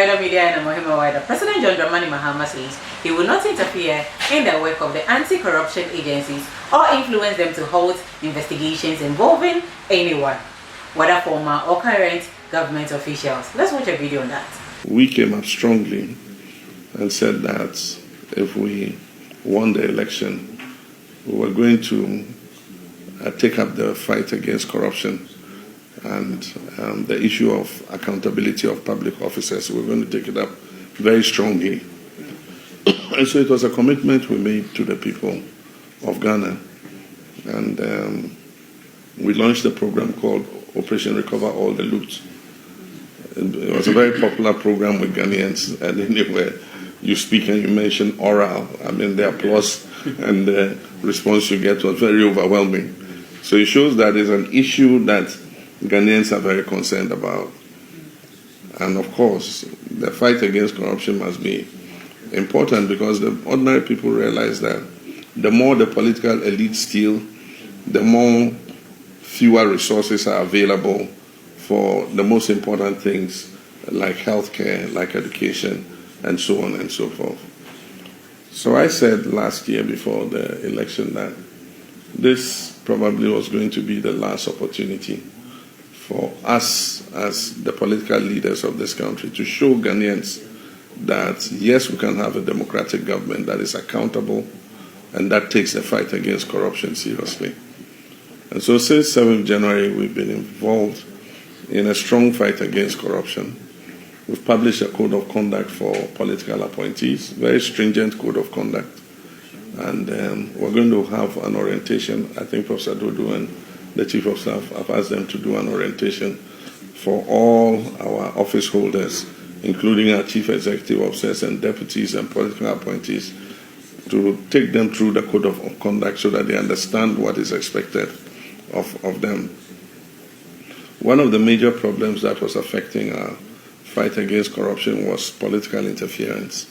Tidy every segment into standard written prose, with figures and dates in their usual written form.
WIDERmedia and Mahama, President John Dramani Mahama says he will not interfere in the work of the anti-corruption agencies or influence them to halt investigations involving anyone, whether former or current government officials. Let's watch a video on that. We came up strongly and said that if we won the election, we were going to take up the fight against corruption and the issue of accountability of public officers. We're going to take it up very strongly. And so it was a commitment we made to the people of Ghana. And we launched a program called Operation Recover All the Loot. It was a very popular program with Ghanaians, and anywhere you speak and you mention oral, I mean, the applause and the response you get was very overwhelming. So it shows that it's an issue that Ghanaians are very concerned about. And of course, the fight against corruption must be important because the ordinary people realize that the more the political elite steal, the more fewer resources are available for the most important things like healthcare, like education, and so on and so forth. So I said last year before the election that this probably was going to be the last opportunity for us as the political leaders of this country to show Ghanaians that yes, we can have a democratic government that is accountable and that takes the fight against corruption seriously. And so since 7th January, we've been involved in a strong fight against corruption. We've published a code of conduct for political appointees, very stringent code of conduct. And we're going to have an orientation. I think Professor Dodo and the Chief of Staff have asked them to do an orientation for all our office holders, including our Chief Executive Officers and deputies and political appointees, to take them through the code of conduct so that they understand what is expected of them. One of the major problems that was affecting our fight against corruption was political interference.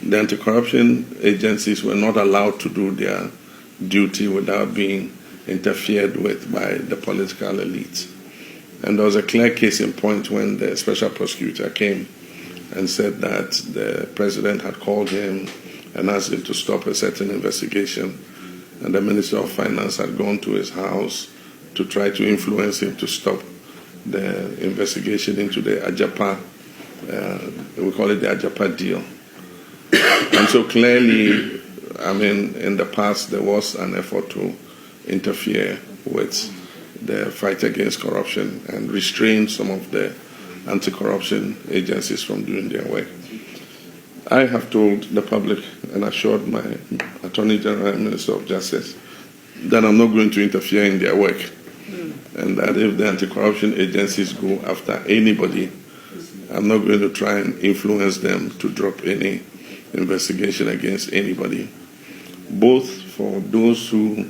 The anti-corruption agencies were not allowed to do their duty without being interfered with by the political elite. And there was a clear case in point when the special prosecutor came and said that the president had called him and asked him to stop a certain investigation, and the Minister of Finance had gone to his house to try to influence him to stop the investigation into the Ajapa, we call it the Ajapa deal. And so clearly, I mean, in the past there was an effort to interfere with the fight against corruption and restrain some of the anti-corruption agencies from doing their work. I have told the public and assured my Attorney General and Minister of Justice that I'm not going to interfere in their work, and that if the anti-corruption agencies go after anybody, I'm not going to try and influence them to drop any investigation against anybody, both for those who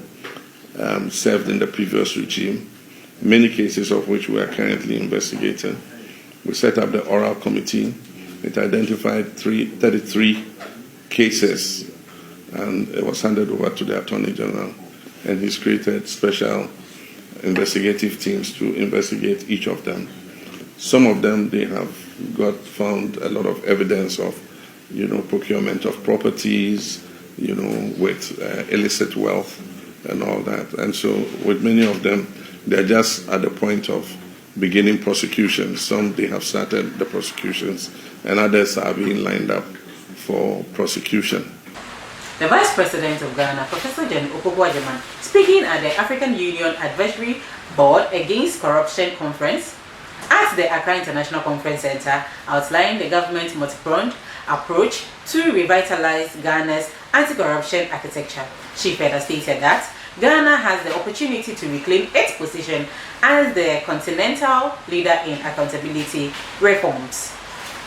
served in the previous regime, many cases of which we are currently investigating. We set up the oral committee. It identified 33 cases, and it was handed over to the Attorney General, and he's created special investigative teams to investigate each of them. Some of them, they have found a lot of evidence of, procurement of properties, with illicit wealth and all that. And so with many of them, they're just at the point of beginning prosecutions. Some, they have started the prosecutions, and others are being lined up for prosecution. The Vice President of Ghana, Professor John Okogwajaman, speaking at the African Union Advisory Board Against Corruption Conference at the Accra International Conference Center, outlined the government's multi-pronged approach to revitalize Ghana's anti-corruption architecture. She further stated that Ghana has the opportunity to reclaim its position as the continental leader in accountability reforms.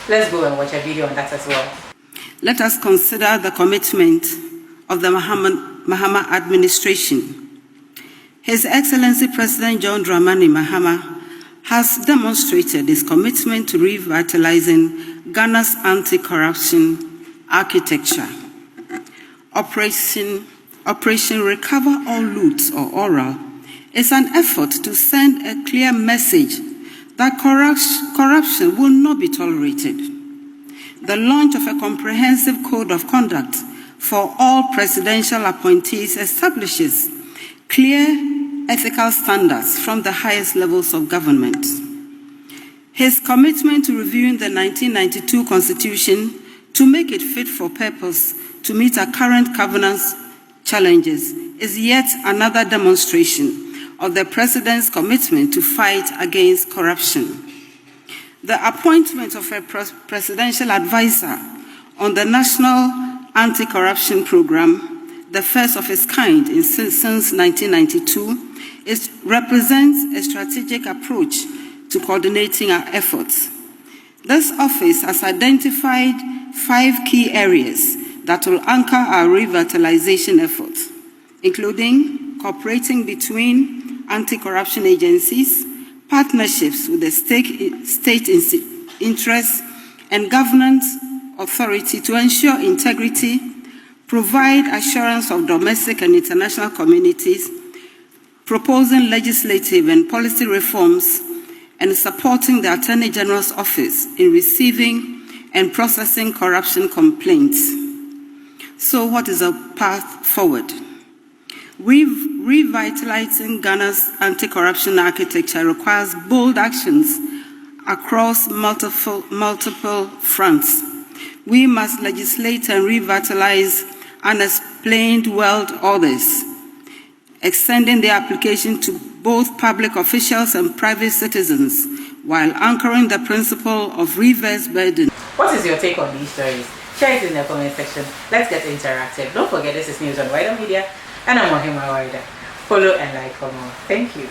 Let's go and watch a video on that as well. Let us consider the commitment of the Mahama administration. His Excellency President John Dramani Mahama has demonstrated his commitment to revitalizing Ghana's anti-corruption architecture. Operation Recover All Loot, or ORAL, is an effort to send a clear message that corruption will not be tolerated. the launch of a comprehensive code of conduct for all presidential appointees establishes clear ethical standards from the highest levels of government. His commitment to reviewing the 1992 Constitution to make it fit for purpose to meet our current governance challenges is yet another demonstration of the President's commitment to fight against corruption. The appointment of a presidential advisor on the National Anti-Corruption Program, the first of its kind since 1992, represents a strategic approach to coordinating our efforts. This office has identified 5 key areas that will anchor our revitalization efforts, including cooperating between anti-corruption agencies, partnerships with the state interests and governance authority to ensure integrity, provide assurance of domestic and international communities, proposing legislative and policy reforms, and supporting the Attorney General's office in receiving and processing corruption complaints. So what is our path forward? Revitalizing Ghana's anti-corruption architecture requires bold actions across multiple fronts. We must legislate and revitalize unexplained world orders, extending the application to both public officials and private citizens, while anchoring the principle of reverse burden. What is your take on these stories? Share it in the comment section. Let's get interactive. Don't forget, this is news on WIDERmedia, and I'm Mahama. Follow and like for more. Thank you.